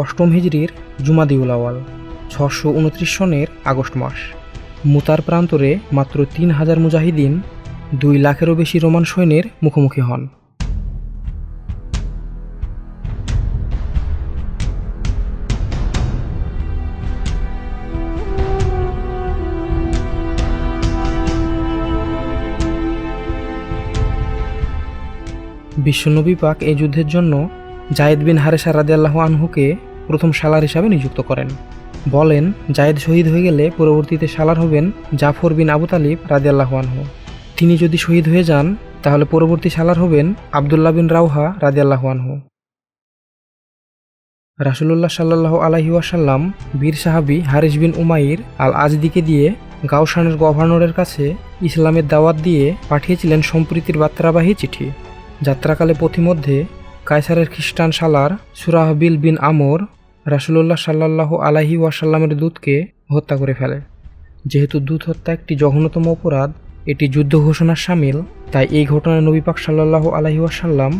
অষ্টম হিজরির জুমাদিউল আওয়াল 629 সনের আগস্ট মাস। মুতার প্রান্তরে মাত্র 3000 মুজাহিদিন 2 লাখেরও বেশি রোমান সৈন্যের মুখোমুখি হন। বিশ্বনবী পাক এই যুদ্ধের জন্য জায়েদ বিন হারেসা রাদিয়াল্লাহু আনহুকে প্রথম সালার হিসাবে নিযুক্ত করেন। বলেন, জায়েদ শহীদ হয়ে গেলে পরবর্তীতে সালার হবেন জাফর বিন আবু তালিব রাদিয়াল্লাহু আনহু। তিনি যদি শহীদ হয়ে যান তাহলে পরবর্তী সালার হবেন আবদুল্লাহ বিন রাওহা রাদিয়াল্লাহু আনহু। রাসূলুল্লাহ সাল্লাল্লাহু আলাইহি ওয়াসাল্লাম বীর সাহাবী হারিস বিন উমাইর আল আজদিকে দিয়ে গাওশানের গভর্নরের কাছে ইসলামের দাওয়াত দিয়ে পাঠিয়েছিলেন সম্প্রীতির বার্তাবাহী চিঠি। যাত্রাকালে পথিমধ্যে কায়সারের খ্রিস্টান সালার সুরাহবিল বিন আমর রাসূলুল্লাহ সাল্লাল্লাহু আলাইহি ওয়াসাল্লামের দূতকে হত্যা করে ফেলে। যেহেতু দূত হত্যা একটি জঘন্যতম অপরাধ, এটি যুদ্ধ ঘোষণার শামিল, তাই এই ঘটনায় নবী পাক সাল্লাল্লাহু আলাইহি ওয়াসাল্লাম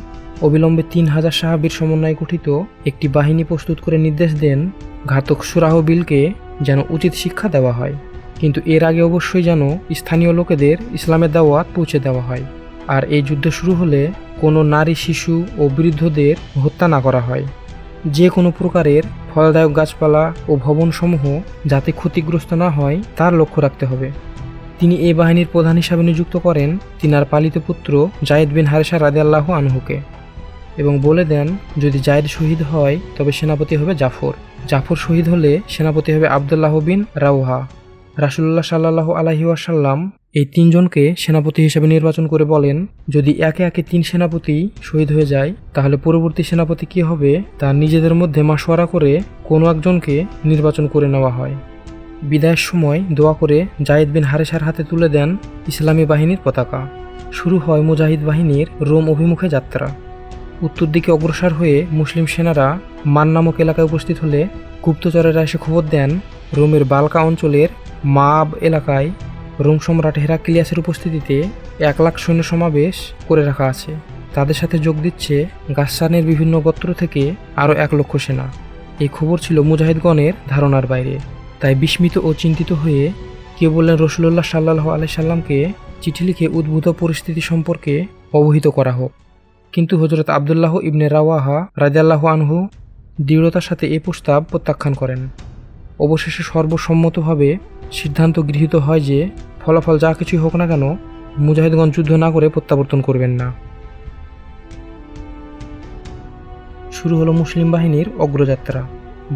অবিলম্বে 3000 সাহাবীর সমন্বয়ে গঠিত একটি বাহিনী প্রস্তুত করে নির্দেশ দেন ঘাতক সুরাহবিলকে যেন উচিত শিক্ষা দেওয়া হয়, কিন্তু এর আগে অবশ্যই যেন স্থানীয় লোকেদের ইসলামের দাওয়াত পৌঁছে দেওয়া হয়, আর এই যুদ্ধ শুরু হলে কোনো নারী, শিশু ও বৃদ্ধদের হত্যা না করা হয়। যে কোনো প্রকারের ফলদায়ক গাছপালা ও ভবনসমূহ যাতে ক্ষতিগ্রস্ত না হয় তার লক্ষ্য রাখতে হবে। তিনি এই বাহিনীর প্রধান হিসাবে নিযুক্ত করেন তিনার পালিত পুত্র জায়েদ বিন হারেসা রাদিয়াল্লাহু আনহুকে এবং বলে দেন, যদি জায়েদ শহীদ হয় তবে সেনাপতি হবে জাফর, জাফর শহীদ হলে সেনাপতি হবে আবদুল্লাহ বিন রাওহা। রাসূলুল্লাহ সাল্লাল্লাহু আলাইহি ওয়াসাল্লাম এই 3 জনকে সেনাপতি হিসেবে নির্বাচন করে বলেন, যদি একে একে 3 সেনাপতি শহীদ হয়ে যায় তাহলে পরবর্তী সেনাপতি কী হবে তা নিজেদের মধ্যে মাশওয়ারা করে কোনো একজনকে নির্বাচন করে নেওয়া হয়। বিদায়ের সময় দোয়া করে জায়েদ বিন হারেসার হাতে তুলে দেন ইসলামী বাহিনীর পতাকা। শুরু হয় মুজাহিদ বাহিনীর রোম অভিমুখে যাত্রা। উত্তর দিকে অগ্রসর হয়ে মুসলিম সেনারা মান নামক এলাকায় উপস্থিত হলে গুপ্তচরেরা এসে খবর দেন রোমের বালকা অঞ্চলের মাব এলাকায় রোম সম্রাট হেরাক্লিয়াসের উপস্থিতিতে 1 লাখ সৈন্য সমাবেশ করে রাখা আছে। তাদের সাথে যোগ দিচ্ছে গাসসানের বিভিন্ন গোত্র থেকে আরও 1 লক্ষ সেনা। এই খবর ছিল মুজাহিদগণের ধারণার বাইরে, তাই বিস্মিত ও চিন্তিত হয়ে কেউ বললেন রাসূলুল্লাহ সাল্লাল্লাহু আলাইহি সাল্লামকে চিঠি লিখে উদ্ভূত পরিস্থিতি সম্পর্কে অবহিত করা হোক। কিন্তু হযরত আবদুল্লাহ ইবনে রাওয়াহা রাদিয়াল্লাহু আনহু দৃঢ়তার সাথে এই প্রস্তাব প্রত্যাখ্যান করেন। অবশেষে সর্বসম্মতভাবে সিদ্ধান্ত গৃহীত হয় যে ফলাফল যা কিছুই হোক না কেন মুজাহিদগণ যুদ্ধ না করে প্রত্যাবর্তন করবেন না। শুরু হলো মুসলিম বাহিনীর অগ্রযাত্রা।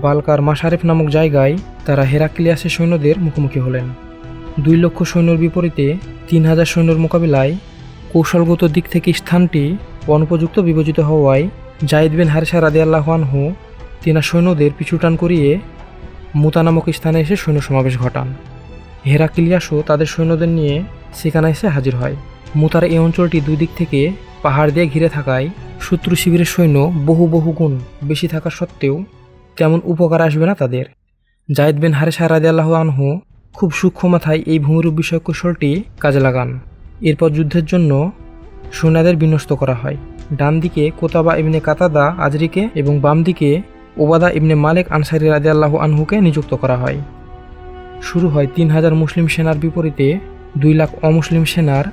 বালকার মাশারেফ নামক জায়গায় তারা হেরাক্লিয়াসের সৈন্যদের মুখোমুখি হলেন। 2 লক্ষ সৈন্যর বিপরীতে 3000 সৈন্যর মোকাবিলায় কৌশলগত দিক থেকে স্থানটি অনুপযুক্ত বিবেচিত হওয়ায় জায়েদ বিন হারেসা রাদিয়াল্লাহু আনহু তিনার সৈন্যদের পিছুটান করিয়ে মুতা নামক স্থানে এসে সৈন্য সমাবেশ ঘটান। হেরাক্লিয়াসও তাদের সৈন্যদের নিয়ে সেখানে এসে হাজির হয়। মুতার এই অঞ্চলটি 2 দিক থেকে পাহাড় দিয়ে ঘিরে থাকায় শত্রু শিবিরের সৈন্য বহু গুণ বেশি থাকা সত্ত্বেও তেমন উপকার আসবে না তাদের। জায়েদ বিন হারেসা রাদিয়াল্লাহু আনহু খুব সূক্ষ্ম মাথায় এই ভূমিরূপ বিষয়ক কৌশলটি কাজে লাগান। এরপর যুদ্ধের জন্য সৈন্যদের বিন্যস্ত করা হয়। ডান দিকে কোতাবা ইবনে কাতাদা আজরিকে এবং বাম দিকে ওবাদা ইবনে মালিক আনসারী রাদিয়াল্লাহু আনহুকে নিযুক্ত করা হয়। শুরু হয় 3000 মুসলিম সেনার বিপরীতে 2 লাখ অমুসলিম সেনার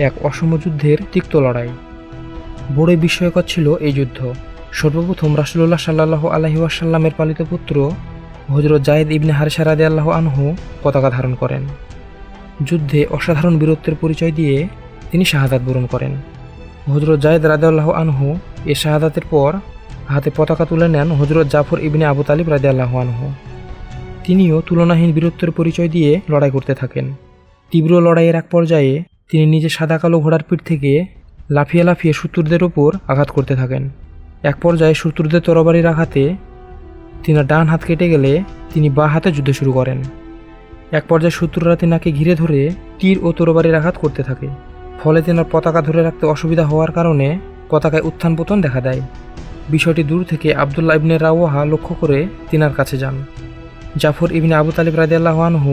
এক অসম যুদ্ধের তিক্ত লড়াই। বড়ই বিস্ময়কর ছিল এই যুদ্ধ। সর্বপ্রথম রাসূলুল্লাহ সাল্লাল্লাহু আলাইহি ওয়াসাল্লামের পালিত পুত্র হযরত জায়েদ ইবনে হারেসা রাদিয়াল্লাহু আনহু পতাকা ধারণ করেন। যুদ্ধে অসাধারণ বীরত্বের পরিচয় দিয়ে তিনি শাহাদাত বরণ করেন। হযরত জায়েদ রাদিয়াল্লাহু আনহু এ শাহাদাতের পর হাতে পতাকা তুলে নেন হযরত জাফর ইবনে আবু তালিব রাদিয়াল্লাহু আনহু। তিনিও তুলনাহীন বীরত্বের পরিচয় দিয়ে লড়াই করতে থাকেন। তীব্র লড়াইয়ের এক পর্যায়ে তিনি নিজে সাদা কালো ঘোড়ার পিঠ থেকে লাফিয়ে লাফিয়ে শত্রুদের ওপর আঘাত করতে থাকেন। এক পর্যায়ে শত্রুদের তরবারির আঘাতে তিনার ডান হাত কেটে গেলে তিনি বাঁ হাতে যুদ্ধ শুরু করেন। এক পর্যায়ে শত্রুরা তিনাকে ঘিরে ধরে তীর ও তরবারির আঘাত করতে থাকে। ফলে তিনার পতাকা ধরে রাখতে অসুবিধা হওয়ার কারণে পতাকায় উত্থান পতন দেখা দেয়। বিষয়টি দূর থেকে আবদুল্লাহ ইবনে রাওয়াহা লক্ষ্য করে তিনার কাছে যান। জাফর ইবনে আবু তালিব রাদিয়াল্লাহু আনহু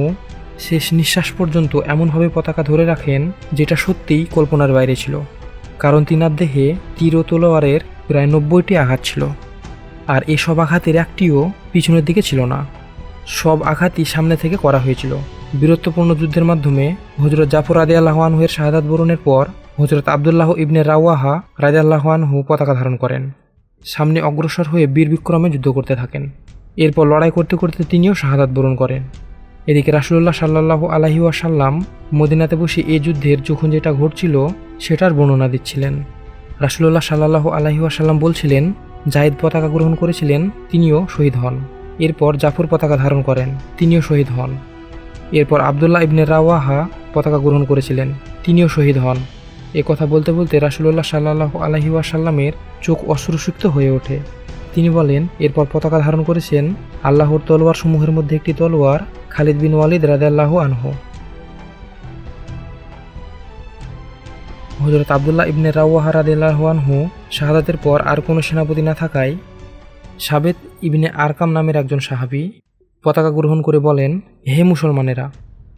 শেষ নিঃশ্বাস পর্যন্ত এমনভাবে পতাকা ধরে রাখেন যেটা সত্যিই কল্পনার বাইরে ছিল, কারণ তিনার দেহে তীর ও তলোয়ারের প্রায় 90টি আঘাত ছিল। আর এসব আঘাতের একটিও পিছনের দিকে ছিল না, সব আঘাতই সামনে থেকে করা হয়েছিল। বীরত্বপূর্ণ যুদ্ধের মাধ্যমে হযরত জাফর রাদিয়াল্লাহু আনহু এর শাহাদাত বরণের পর হযরত আব্দুল্লাহ ইবনে রাওয়াহা রাদিয়াল্লাহু আনহু পতাকা ধারণ করেন। সামনে অগ্রসর হয়ে বীর বিক্রমে যুদ্ধ করতে থাকেন। এরপর লড়াই করতে করতে তিনিও শাহাদাত বরণ করেন। এদিকে রাসূলুল্লাহ সাল্লাল্লাহু আলাইহি ওয়াসাল্লাম মদিনাতে বসে এই যুদ্ধের যখন যেটা ঘটছিল সেটার বর্ণনা দিচ্ছিলেন। রাসূলুল্লাহ সাল্লাল্লাহু আলাইহি ওয়াসাল্লাম বলছিলেন, জায়েদ পতাকা গ্রহণ করেছিলেন, তিনিও শহীদ হন। এরপর জাফর পতাকা ধারণ করেন, তিনিও শহীদ হন। এরপর আব্দুল্লাহ ইবনে রাওয়াহা পতাকা গ্রহণ করেছিলেন, তিনিও শহীদ হন। এ কথা বলতে বলতে রাসূলুল্লাহ সাল্লাল্লাহু আলাইহি ওয়াসাল্লামের চোখ অশ্রুসিক্ত হয়ে ওঠে। তিনি বলেন, এরপর পতাকা ধারণ করেছেন আল্লাহর তলোয়ার সমূহের মধ্যে একটি তলোয়ার খালিদ বিন ওয়ালিদ রাদিয়াল্লাহু আনহু। হযরত আব্দুল্লাহ ইবনে রাওয়াহা রাদিয়াল্লাহু আনহু শাহাদাতের পর আর কোনো সেনাপতি না থাকায় সাবেত ইবনে আরকাম নামের একজন সাহাবী পতাকা গ্রহণ করে বলেন, হে মুসলমানেরা,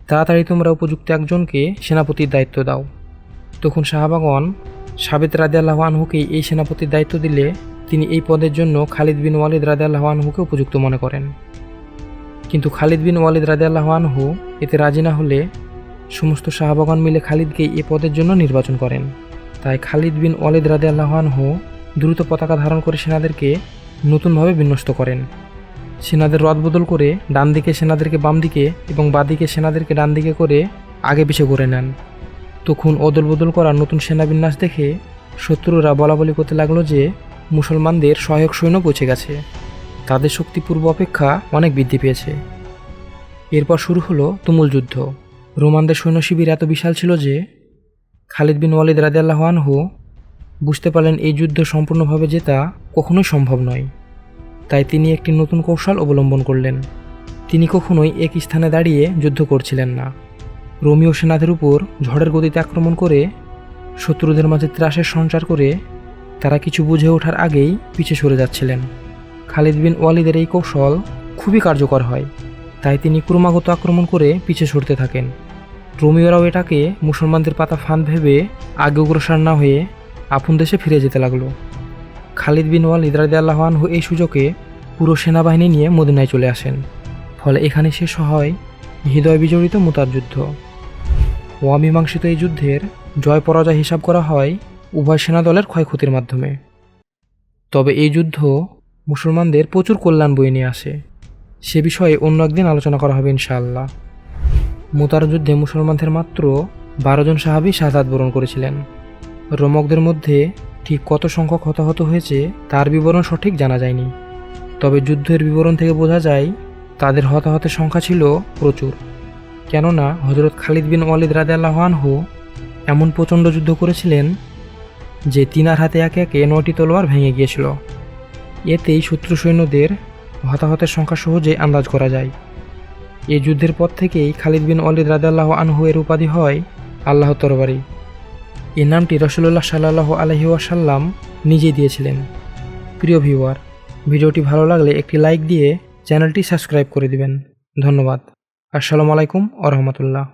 তাড়াতাড়ি তোমরা উপযুক্ত একজনকে সেনাপতির দায়িত্ব দাও। তখন সাহাবাগণ সাবেত রাদিয়াল্লাহু আনহুকেই এই সেনাপতির দায়িত্ব দিলে তিনি এই পদের জন্য খালিদ বিন ওয়ালিদ রাদিয়াল্লাহু আনহুকে উপযুক্ত মনে করেন। কিন্তু খালিদ বিন ওয়ালিদ রাদিয়াল্লাহু আনহু এতে রাজি না হলে সমস্ত সাহাবাগণ মিলে খালিদকেই এই পদের জন্য নির্বাচন করেন। তাই খালিদ বিন ওয়ালিদ রাদিয়াল্লাহু আনহু দ্রুত পতাকা ধারণ করে সেনাদেরকে নতুনভাবে বিন্যস্ত করেন। সেনাদের রদবদল করে ডান দিকে সেনাদেরকে বাম দিকে এবং বাঁদিকে সেনাদেরকে ডান দিকে করে আগে পিছে করে নেন। তখন অদল বদল করা নতুন সেনাবিন্যাস দেখে শত্রুরা বলাবলি করতে লাগলো যে মুসলমানদের সহায়ক সৈন্য পৌঁছে গেছে, তাদের শক্তি পূর্ব অপেক্ষা অনেক বৃদ্ধি পেয়েছে। এরপর শুরু হলো তুমুল যুদ্ধ। রোমানদের সৈন্য শিবির এত বিশাল ছিল যে খালিদ বিন ওয়ালিদ রাদিয়াল্লাহু আনহু বুঝতে পারলেন এই যুদ্ধ সম্পূর্ণভাবে জেতা কখনোই সম্ভব নয়। তাই তিনি একটি নতুন কৌশল অবলম্বন করলেন। তিনি কখনোই এক স্থানে দাঁড়িয়ে যুদ্ধ করছিলেন না। রোমীয় সেনাদের উপর ঝড়ের গতিতে আক্রমণ করে শত্রুদের মাঝে ত্রাসের সঞ্চার করে তারা কিছু বুঝে ওঠার আগেই পিছে সরে যাচ্ছিলেন। খালিদ বিন ওয়ালিদের এই কৌশল খুবই কার্যকর হয়, তাই তিনি ক্রমাগত আক্রমণ করে পিছে সরতে থাকেন। রোমীয়রাও এটাকে মুসলমানদের পাতা ফাঁদ ভেবে আগে অগ্রসর না হয়ে আপন দেশে ফিরে যেতে লাগলো। খালিদ বিন ওয়ালিদ রাদিয়াল্লাহু আনহু এই সুযোগে পুরো সেনাবাহিনী নিয়ে মদিনায় চলে আসেন। ফলে এখানে শেষ হয় হৃদয় বিজড়িত মুতার যুদ্ধ। অমীমাংসিত এই যুদ্ধের জয় পরাজয় হিসাব করা হয় উভয় সেনা দলের ক্ষয়ক্ষতির মাধ্যমে। তবে এই যুদ্ধ মুসলমানদের প্রচুর কল্যাণ বয়ে নিয়ে আসে, সে বিষয়ে অন্য একদিন আলোচনা করা হবে ইনশাআল্লাহ। মুতার যুদ্ধে মুসলমানদের মাত্র 12 জন সাহাবী শাহাদাত বরণ করেছিলেন। রোমকদের মধ্যে ঠিক কত সংখ্যক হতাহত হয়েছে তার বিবরণ সঠিক জানা যায়নি, তবে যুদ্ধের বিবরণ থেকে বোঝা যায় তাদের হতাহতের সংখ্যা ছিল প্রচুর। কেননা হযরত খালিদ বিন ওয়ালিদ রাদিয়াল্লাহু আনহু এমন প্রচণ্ড যুদ্ধ করেছিলেন যে তিনার হাতে একে একে 9টি তলোয়ার ভেঙে গিয়েছিল। এতেই শত্রু সৈন্যদের হতাহতের সংখ্যা সহজেই আন্দাজ করা যায়। এই যুদ্ধের পর থেকেই খালিদ বিন ওয়ালিদ রাদিয়াল্লাহু আনহু এর উপাধি হয় আল্লাহর তরবারি। এই নামটি রাসূলুল্লাহ সাল্লাল্লাহু আলাইহি ওয়াসাল্লাম নিজেই দিয়েছিলেন। প্রিয় ভিউয়ার, ভিডিওটি ভালো লাগলে একটি লাইক দিয়ে চ্যানেলটি সাবস্ক্রাইব করে দিবেন। ধন্যবাদ। আসসালামু আলাইকুম ওয়া রাহমাতুল্লাহ।